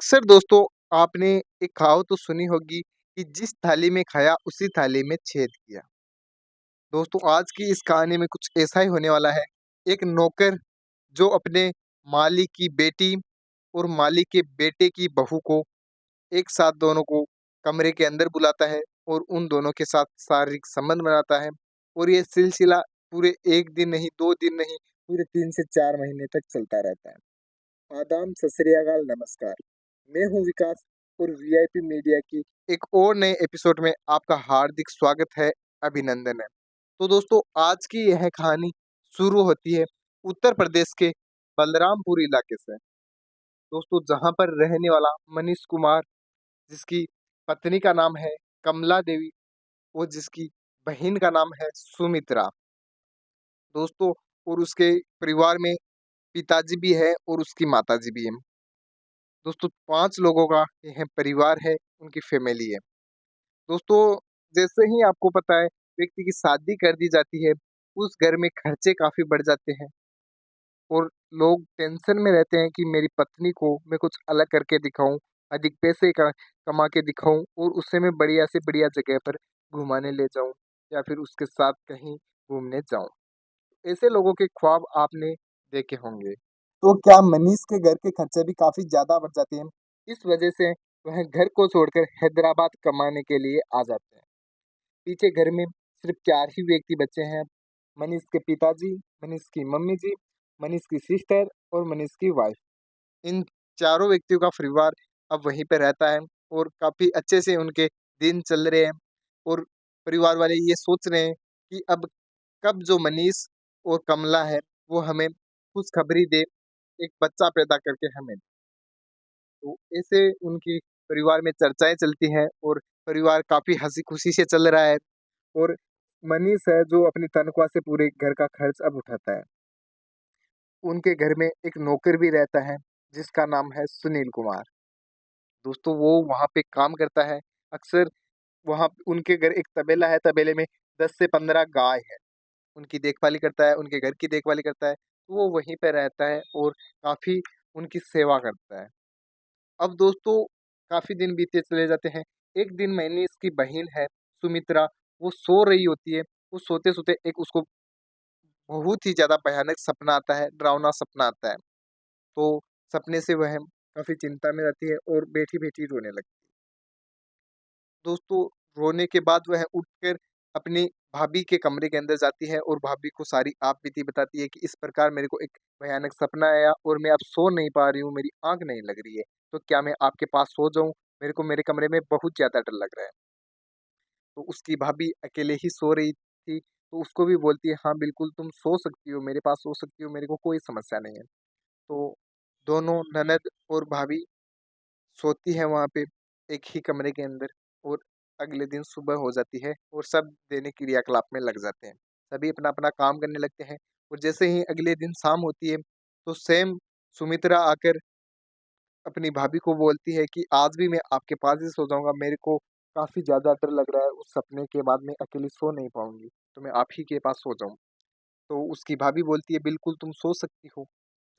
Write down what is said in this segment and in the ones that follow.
अक्सर दोस्तों आपने एक कहावत तो सुनी होगी कि जिस थाली में खाया उसी थाली में छेद किया। दोस्तों आज की इस कहानी में कुछ ऐसा ही होने वाला है। एक नौकर जो अपने मालिक की बेटी और मालिक के बेटे की बहू को एक साथ दोनों को कमरे के अंदर बुलाता है और उन दोनों के साथ शारीरिक संबंध बनाता है। और ये सिलसिला पूरे 1 दिन नहीं, 2 दिन नहीं, पूरे 3 से 4 महीने तक चलता रहता है। आदाब, सत श्री अकाल, नमस्कार। मैं हूँ विकास और वीआईपी मीडिया की एक और नए एपिसोड में आपका हार्दिक स्वागत है, अभिनंदन है। तो दोस्तों आज की यह कहानी शुरू होती है उत्तर प्रदेश के बलरामपुर इलाके से। दोस्तों जहाँ पर रहने वाला मनीष कुमार, जिसकी पत्नी का नाम है कमला देवी और जिसकी बहन का नाम है सुमित्रा। दोस्तों और उसके परिवार में पिताजी भी है और उसकी माताजी भी है। दोस्तों 5 लोगों का यह परिवार है, उनकी फैमिली है। दोस्तों जैसे ही आपको पता है व्यक्ति की शादी कर दी जाती है, उस घर में खर्चे काफ़ी बढ़ जाते हैं और लोग टेंशन में रहते हैं कि मेरी पत्नी को मैं कुछ अलग करके दिखाऊँ, अधिक पैसे क कमा के दिखाऊँ और उसे मैं बढ़िया से बढ़िया जगह पर घुमाने ले जाऊँ या फिर उसके साथ कहीं घूमने जाऊँ। ऐसे लोगों के ख्वाब आपने देखे होंगे। तो क्या मनीष के घर के खर्चे भी काफ़ी ज़्यादा बढ़ जाते हैं। इस वजह से वह घर को छोड़कर हैदराबाद कमाने के लिए आ जाते हैं। पीछे घर में सिर्फ 4 ही व्यक्ति बचे हैं। मनीष के पिताजी, मनीष की मम्मी जी, मनीष की सिस्टर और मनीष की वाइफ। इन चारों व्यक्तियों का परिवार अब वहीं पे रहता है और काफ़ी अच्छे से उनके दिन चल रहे हैं। और परिवार वाले ये सोच रहे हैं कि अब कब जो मनीष और कमला है वो हमें खुशखबरी दे, एक बच्चा पैदा करके हमें। तो ऐसे उनकी परिवार में चर्चाएँ चलती हैं और परिवार काफ़ी हँसी-खुशी से चल रहा है। और मनीष है जो अपनी तनख्वाह से पूरे घर का खर्च अब उठाता है। उनके घर में एक नौकर भी रहता है जिसका नाम है सुनील कुमार। दोस्तों वो वहाँ पे काम करता है। अक्सर वहाँ उनके घर एक तबेला है, तबेले में 10 से 15 गाय है। उनकी देखभाली करता है, उनके घर की देखभाली करता है। तो वो वहीं पे रहता है और काफ़ी उनकी सेवा करता है। अब दोस्तों काफ़ी दिन बीतते चले जाते हैं। एक दिन मैंने इसकी बहन है सुमित्रा, वो सो रही होती है। वो सोते-सोते एक उसको बहुत ही ज़्यादा भयानक सपना आता है, डरावना सपना आता है। तो सपने से वह काफ़ी चिंता में रहती है और बैठी-बैठी रोने लगती है। दोस्तों रोने के बाद वह उठकर अपनी भाभी के कमरे के अंदर जाती है और भाभी को सारी आप-बीती बताती है कि इस प्रकार मेरे को एक भयानक सपना आया और मैं अब सो नहीं पा रही हूँ, मेरी आँख नहीं लग रही है। तो क्या मैं आपके पास सो जाऊँ? मेरे को मेरे कमरे में बहुत ज़्यादा डर लग रहा है। तो उसकी भाभी अकेले ही सो रही थी, तो उसको भी बोलती है, "हाँ, बिल्कुल तुम सो सकती हो, मेरे पास सो सकती हो, मेरे को कोई समस्या नहीं है।" तो दोनों ननद और भाभी सोती है वहाँ पे एक ही कमरे के अंदर। और अगले दिन सुबह हो जाती है और सब दैनिक क्रियाकलाप में लग जाते हैं। सभी अपना-अपना काम करने लगते हैं और जैसे ही अगले दिन शाम होती है, तो सेम सुमित्रा आकर अपनी भाभी को बोलती है कि आज भी मैं आपके पास ही सो जाऊँगा, मेरे को काफ़ी ज़्यादा डर लग रहा है, उस सपने के बाद मैं अकेली सो नहीं पाऊँगी, तो मैं आप ही के पास सो जाऊँ। तो उसकी भाभी बोलती है, "बिल्कुल तुम सो सकती हो,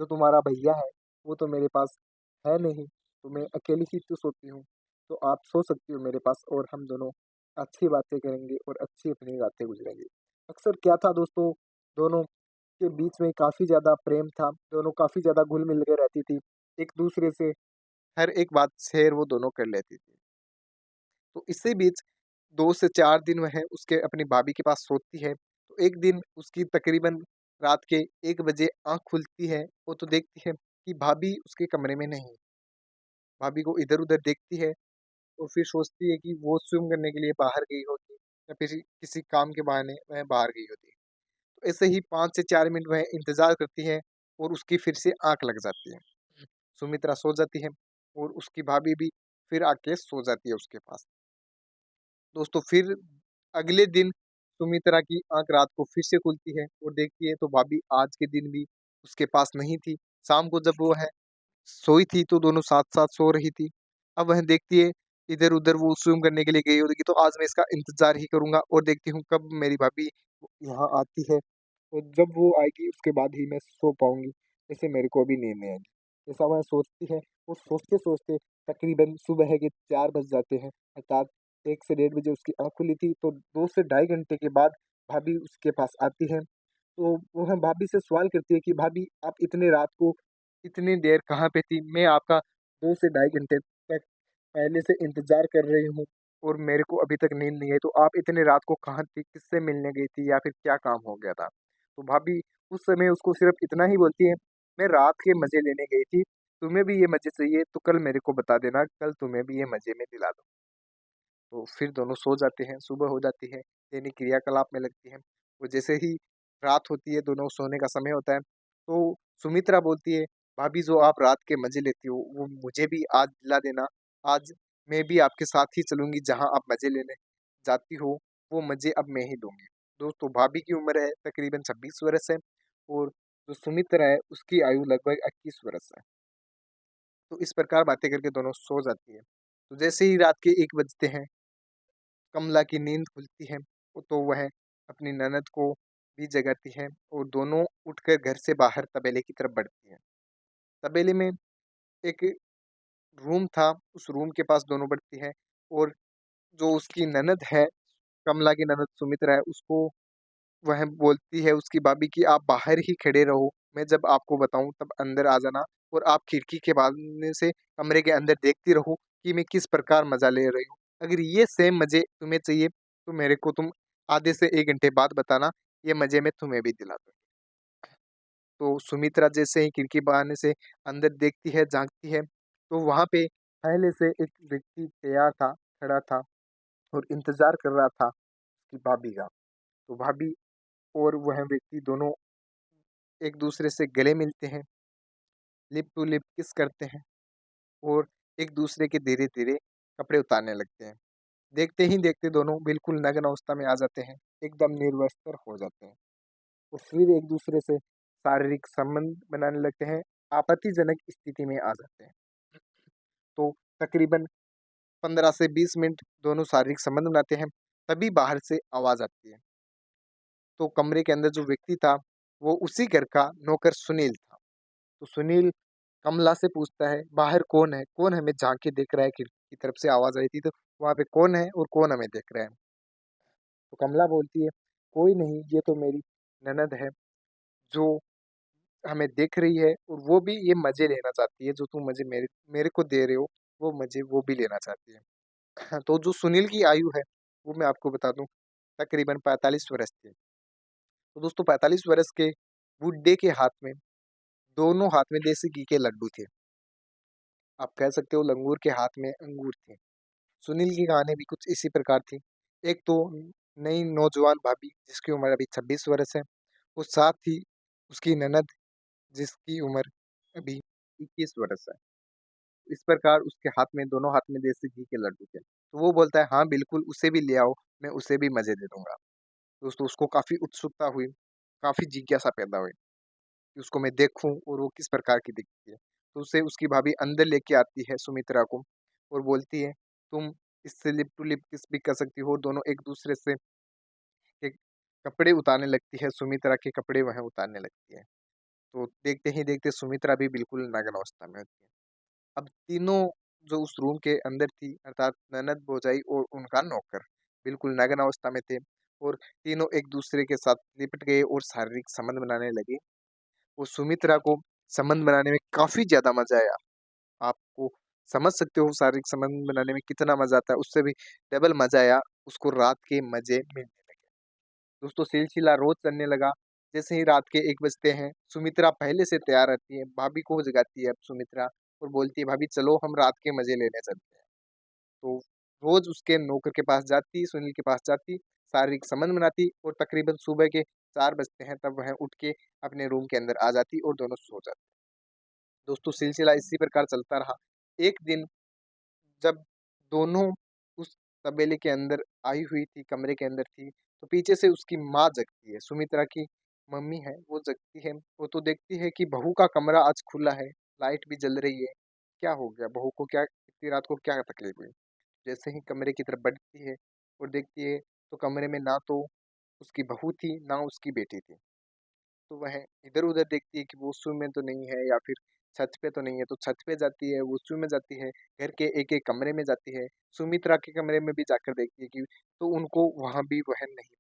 जो तुम्हारा भैया है, वो तो मेरे पास है नहीं, तो मैं अकेली ही तो सोती हूँ, तो आप सो सकती हो मेरे पास और हम दोनों अच्छी बातें करेंगे और अच्छी अपनी रातें गुज़ारेंगे।" अक्सर क्या था दोस्तों, दोनों के बीच में काफ़ी ज़्यादा प्रेम था, दोनों काफ़ी ज़्यादा घुल-मिल के रहती थी, एक-दूसरे से हर एक बात शेयर वो दोनों कर लेती थी। तो इसी बीच 2 से 4 दिन वह उसके अपनी भाभी के पास सोती है। तो एक दिन उसकी तकरीबन रात के 1 बजे आँख खुलती है, वो तो देखती है कि भाभी उसके कमरे में नहीं। भाभी को इधर-उधर देखती है, तो फिर सोचती है कि वो स्विम करने के लिए बाहर गई होगी या फिर किसी काम के बहाने वह बाहर गई होगी। तो ऐसे ही 5 से 4 मिनट वह इंतज़ार करती है और उसकी फिर से आँख लग जाती है। सुमित्रा सो जाती है और उसकी भाभी भी फिर आके सो जाती है उसके पास। दोस्तों फिर अगले दिन सुमित्रा की आँख रात को फिर से खुलती है और देखती है तो भाभी आज के दिन भी उसके पास नहीं थी। शाम को जब वो है सोई थी तो दोनों साथ-साथ सो रही थी। अब वह देखती है इधर-उधर वो स्विम करने के लिए गई होगी, तो आज मैं इसका इंतज़ार ही करूँगा और देखती हूँ कब मेरी भाभी यहाँ आती है और जब वो आएगी उसके बाद ही मैं सो पाऊँगी, ऐसे मेरे को अभी नींद नहीं आएगी। ऐसा वह सोचती है और सोचते-सोचते तकरीबन सुबह के 4 बज जाते हैं, अर्थात 1 से डेढ़ बजे उसकी आँख खुली थी, तो 2 से ढाई घंटे के बाद भाभी उसके पास आती है। तो वह भाभी से सवाल करती है कि भाभी आप इतने रात को इतनी देर कहाँ पे थी? मैं आपका 2 से ढाई घंटे तक पहले से इंतज़ार कर रही हूँ और मेरे को अभी तक नींद नहीं आई, तो आप इतनी रात को कहाँ थी? किससे मिलने गई थी या फिर क्या काम हो गया था? तो भाभी उस समय उसको सिर्फ़ इतना ही बोलती है, मैं रात के मज़े लेने गई थी, तुम्हें भी ये मज़े चाहिए तो कल मेरे को बता देना, कल तुम्हें भी ये मज़े मैं दिला दूँ। तो फिर दोनों सो जाते हैं, सुबह हो जाती है, दैनिक क्रियाकलाप में लगती हैं। और जैसे ही रात होती है, दोनों सोने का समय होता है, तो सुमित्रा बोलती है, "भाभी जो आप रात के मज़े लेती हो, वो मुझे भी आज दिला देना। आज मैं भी आपके साथ ही चलूँगी, जहाँ आप मज़े लेने जाती हो, वो मज़े अब मैं ही लूँगी।" दोस्तों, भाभी की उम्र है तकरीबन 26 वर्ष है और जो सुमित्रा है, उसकी आयु लगभग 21 वर्ष है। तो इस प्रकार बातें करके दोनों सो जाती है। तो जैसे ही रात के 1 बजते हैं, कमला की नींद खुलती है, तो वह अपनी ननद को भी जगाती है और दोनों उठकर घर से बाहर तबेले की तरफ बढ़ती हैं। तबेले में एक रूम था, उस रूम के पास दोनों बढ़ती हैं और जो उसकी ननद है, कमला की ननद सुमित्रा है, उसको वह बोलती है उसकी भाभी कि आप बाहर ही खड़े रहो, मैं जब आपको बताऊँ तब अंदर आ जाना और आप खिड़की के बाजू से कमरे के अंदर देखती रहो कि मैं किस प्रकार मज़ा ले रही हूँ। अगर ये सेम मज़े तुम्हें चाहिए, तो मेरे को तुम आधे से 1 घंटे बाद बताना, ये मज़े मैं तुम्हें भी दिला दूँगी। तो सुमित्रा जैसे ही खिड़की बहाने से अंदर देखती है, झाँकती है, तो वहाँ पे पहले से एक व्यक्ति तैयार था, खड़ा था और इंतज़ार कर रहा था उसकी भाभी का। तो भाभी और वह व्यक्ति दोनों एक-दूसरे से गले मिलते हैं, लिप टू लिप किस करते हैं और एक-दूसरे के धीरे-धीरे कपड़े उतारने लगते हैं। देखते ही देखते दोनों बिल्कुल नग्न अवस्था में आ जाते हैं, एकदम निर्वस्त्र हो जाते हैं और फिर एक-दूसरे से शारीरिक संबंध बनाने लगते हैं, आपत्तिजनक स्थिति में आ जाते हैं। तो तकरीबन 15 से 20 मिनट दोनों शारीरिक संबंध बनाते हैं, तभी बाहर से आवाज़ आती है। तो कमरे के अंदर जो व्यक्ति था, वो उसी घर का नौकर सुनील था। तो सुनील कमला से पूछता है, "बाहर कौन है? कौन हमें झाँक के देख रहा है?" खिड़की की तरफ से आवाज़ आई थी, तो वहाँ पे कौन है और कौन हमें देख रहा है? तो कमला बोलती है, "कोई नहीं, ये तो मेरी ननद है, जो हमें देख रही है और वो भी ये मज़े लेना चाहती है, जो तुम मज़े मेरे मेरे को दे रहे हो, वो मज़े वो भी लेना चाहती है।" तो जो सुनील की आयु है, वो मैं आपको बता दूँ, तकरीबन 45 वर्ष थी। तो दोस्तों 45 वर्ष के बुड्ढे के हाथ में, दोनों हाथ में देसी घी के लड्डू थे। आप कह सकते हो लंगूर के हाथ में अंगूर थे। सुनील की कहानी भी कुछ इसी प्रकार थी। एक तो नई नौजवान भाभी जिसकी उम्र अभी 26 वर्ष है और साथ ही उसकी ननद जिसकी उम्र अभी 21 वर्ष है। इस प्रकार उसके हाथ में दोनों हाथ में देसी घी के लड्डू थे। तो वो बोलता है हाँ बिल्कुल उसे भी ले आओ, मैं उसे भी मज़े दे दूँगा। दोस्तों उसको काफ़ी उत्सुकता हुई, काफ़ी जिज्ञासा पैदा हुई कि उसको मैं देखूँ और वो किस प्रकार की दिखती है। तो उसे उसकी भाभी अंदर लेके आती है सुमित्रा को और बोलती है, "तुम इससे लिप टू लिप किस भी कर सकती हो।" दोनों एक-दूसरे से के कपड़े उतारने लगती है, सुमित्रा के कपड़े वह उतारने लगती है। तो देखते ही देखते सुमित्रा भी बिल्कुल नग्न अवस्था में होती है। अब तीनों जो उस रूम के अंदर थी अर्थात ननद, भौजाई और उनका नौकर, बिल्कुल नग्न अवस्था में थे और तीनों एक-दूसरे के साथ लिपट गए और शारीरिक संबंध बनाने लगे। वो सुमित्रा को संबंध बनाने में काफ़ी ज़्यादा मज़ा आया। आपको समझ सकते हो शारीरिक संबंध बनाने में कितना मज़ा आता है, उससे भी डबल मज़ा आया, उसको रात के मज़े मिलने लगे। दोस्तों सिलसिला रोज़ चलने लगा, जैसे ही रात के 1 बजते हैं, सुमित्रा पहले से तैयार रहती है, भाभी को जगाती है अब सुमित्रा और बोलती है, "भाभी चलो हम रात के मज़े लेने चलते हैं।" तो रोज़ उसके नौकर के पास जाती, सुनील के पास जाती, शारीरिक संबंध बनाती और तकरीबन सुबह के 4 बजते हैं तब वह उठ के अपने रूम के अंदर आ जाती और दोनों सो जाते। दोस्तों सिलसिला इसी प्रकार चलता रहा। एक दिन जब दोनों उस तबेले के अंदर आई हुई थी, कमरे के अंदर थी, तो पीछे से उसकी माँ जगती है, सुमित्रा की मम्मी है, वो जगती है, वो तो देखती है कि बहू का कमरा आज खुला है, लाइट भी जल रही है, क्या हो गया? बहू को क्या इतनी रात को क्या तकलीफ हुई? जैसे ही कमरे की तरफ बढ़ती है और देखती है, तो कमरे में ना तो उसकी बहू थी, ना उसकी बेटी थी। तो वह इधर-उधर देखती है कि वॉशरूम में तो नहीं है या फिर छत पे तो नहीं है, तो छत पे जाती है, वॉशरूम में जाती है, घर के एक-एक कमरे में जाती है, सुमित्रा के कमरे में भी जाकर देखती है कि तो उनको वहाँ भी वह नहीं।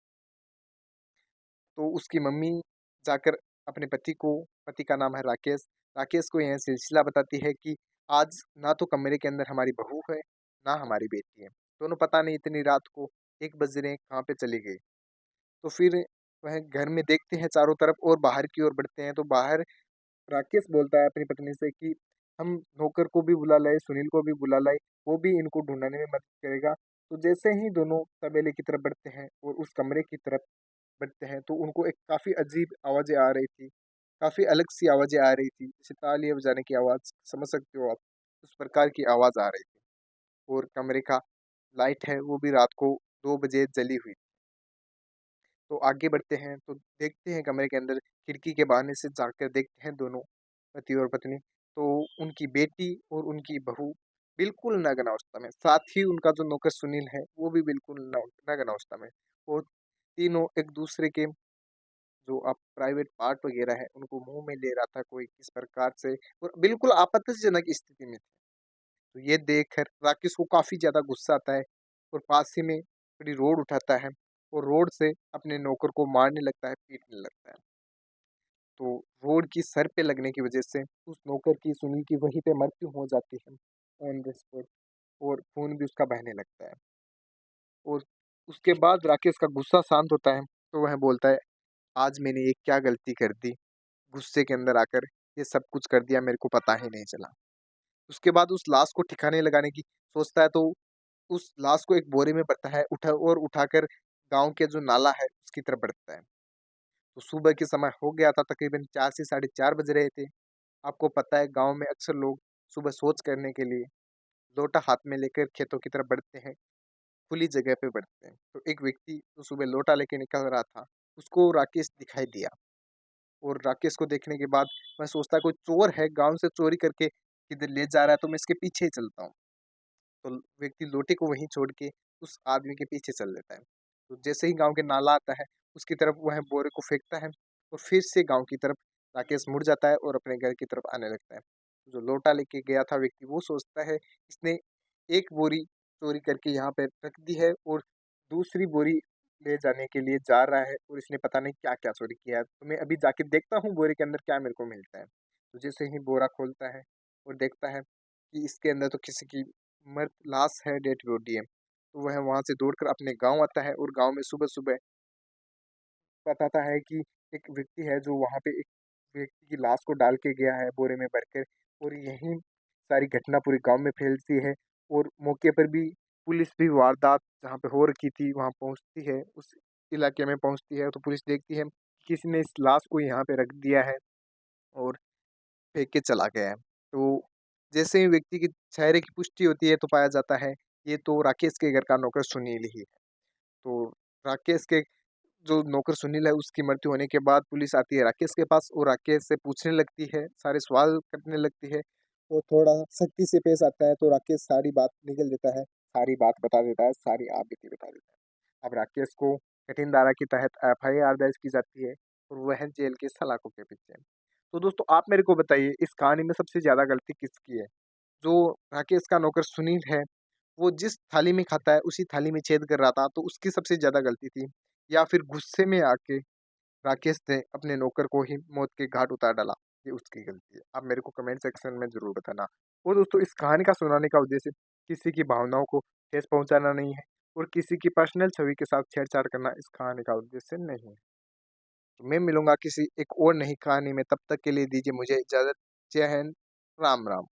तो उसकी मम्मी जाकर अपने पति का नाम है राकेश, राकेश को यह सिलसिला बताती है कि आज ना तो कमरे के अंदर हमारी बहू है, ना हमारी बेटी है। दोनों पता नहीं इतनी रात को 1 बज रहे हैं कहाँ पे चली गई। तो फिर वह घर में देखते हैं चारों तरफ और बाहर की ओर बढ़ते हैं, तो बाहर राकेश बोलता है अपनी पत्नी से कि हम नौकर को भी बुला लाए, सुनील को भी बुला लाए, वो भी इनको ढूँढने में मदद करेगा। तो जैसे ही दोनों तबेले की तरफ बढ़ते हैं और उस कमरे की तरफ बढ़ते हैं, तो उनको एक काफ़ी अजीब आवाज़ें आ रही थी, काफ़ी अलग-सी आवाज़ें आ रही थी, जैसे तालियाँ बजाने की आवाज़, समझ सकते हो आप, उस प्रकार की आवाज़ आ रही थी। और कमरे का लाइट है, वो भी रात को 2 बजे जली हुई। तो आगे बढ़ते हैं, तो देखते हैं कमरे के अंदर खिड़की के बहाने से झाँक कर देखते हैं दोनों पति और पत्नी, तो उनकी बेटी और उनकी बहू बिल्कुल नग्न अवस्था में, साथ ही उनका जो नौकर सुनील है, वो भी बिल्कुल नग्न अवस्था में। और तीनों एक-दूसरे के जो प्राइवेट पार्ट वगैरह है, उनको मुँह में ले रहा था कोई किस प्रकार से, और बिल्कुल आपत्तिजनक स्थिति में थे। तो ये देखकर राकेश को काफ़ी ज़्यादा गुस्सा आता है और पास ही में बड़ी रोड उठाता है और रोड से अपने नौकर को मारने लगता है, पीटने लगता है। तो रोड की सर पे लगने की वजह से उस नौकर की, सुनील की वहीं पे मृत्यु हो जाती है ऑन द स्पॉट, और खून भी उसका बहने लगता है। और उसके बाद राकेश का गुस्सा शांत होता है, तो वह बोलता है, आज मैंने ये क्या गलती कर दी? गुस्से के अंदर आकर ये सब कुछ कर दिया, मेरे को पता ही नहीं चला। उसके बाद उस लाश को ठिकाने लगाने की सोचता है, तो उस लाश को एक बोरे में भरता है, उठाकर गाँव के जो नाला है उसकी तरफ बढ़ता है। तो सुबह के समय हो गया था, तकरीबन 4 से साढ़े 4 बज रहे थे। आपको पता है गाँव में अक्सर लोग सुबह शौच करने के लिए लोटा हाथ में लेकर खेतों की तरफ बढ़ते हैं, खुली जगह पे बढ़ते हैं। तो एक व्यक्ति जो सुबह लोटा लेके निकल रहा था, उसको राकेश दिखाई दिया, और राकेश को देखने के बाद वह सोचता है कोई चोर है, गाँव से चोरी करके किधर ले जा रहा है, तो मैं इसके पीछे ही चलता हूँ। तो व्यक्ति लोटे को वहीं छोड़ के उस आदमी के पीछे चल देता है। तो जैसे ही गाँव के नाला आता है, उसकी तरफ वह बोरे को फेंकता है और फिर से गाँव की तरफ राकेश मुड़ जाता है और अपने घर की तरफ आने लगता है। जो लोटा लेके गया था व्यक्ति, वो सोचता है इसने एक बोरी चोरी करके यहाँ पे रख दी है और दूसरी बोरी ले जाने के लिए जा रहा है, और इसने पता नहीं क्या-क्या चोरी किया है। तो मैं अभी जाके देखता हूँ बोरे के अंदर क्या मेरे को मिलता है। तो जैसे ही बोरा खोलता है और देखता है कि इसके अंदर तो किसी की मृत लाश है, डेड बॉडी है। तो वह वहाँ से दौड़कर अपने गाँव आता है और गाँव में सुबह-सुबह बताता है कि एक व्यक्ति है जो वहाँ पे एक व्यक्ति की लाश को डाल के गया है बोरे में भरकर, और यही सारी घटना पूरे गाँव में फैलती है। और मौके पर भी पुलिस भी वारदात जहाँ पे हो रखी थी वहाँ पहुँचती है, उस इलाके में पहुँचती है, तो पुलिस देखती है कि किसी ने इस लाश को यहाँ पे रख दिया है और फेंक के चला गया है। तो जैसे ही व्यक्ति के चेहरे की पुष्टि होती है, तो पाया जाता है ये तो राकेश के घर का नौकर सुनील ही है। तो राकेश के जो नौकर सुनील है, उसकी मृत्यु होने के बाद पुलिस आती है राकेश के पास और राकेश से पूछने लगती है, सारे सवाल करने लगती है। वो थोड़ा सख्ती से पेश आता है, तो राकेश सारी बात निगल देता है, सारी बात बता देता है, सारी आप बीती बता देता है। अब राकेश को कठिन धारा के तहत एफआईआर दर्ज की जाती है और वह जेल के सलाखों के पीछे है। तो दोस्तों आप मेरे को बताइए, इस कहानी में सबसे ज़्यादा गलती किसकी है? जो राकेश का नौकर सुनील है, वो जिस थाली में खाता है उसी थाली में छेद कर रहा था, तो उसकी सबसे ज़्यादा गलती थी? या फिर गुस्से में आके राकेश ने अपने नौकर को ही मौत के घाट उतार डाला, ये उसकी गलती है? आप मेरे को कमेंट सेक्शन में ज़रूर बताना। और दोस्तों इस कहानी का सुनाने का उद्देश्य किसी की भावनाओं को ठेस पहुँचाना नहीं है, और किसी की पर्सनल छवि के साथ छेड़छाड़ करना इस कहानी का उद्देश्य नहीं है। तो मैं मिलूँगा किसी एक और नई कहानी में, तब तक के लिए दीजिए मुझे इजाज़त। जय हिंद, राम-राम।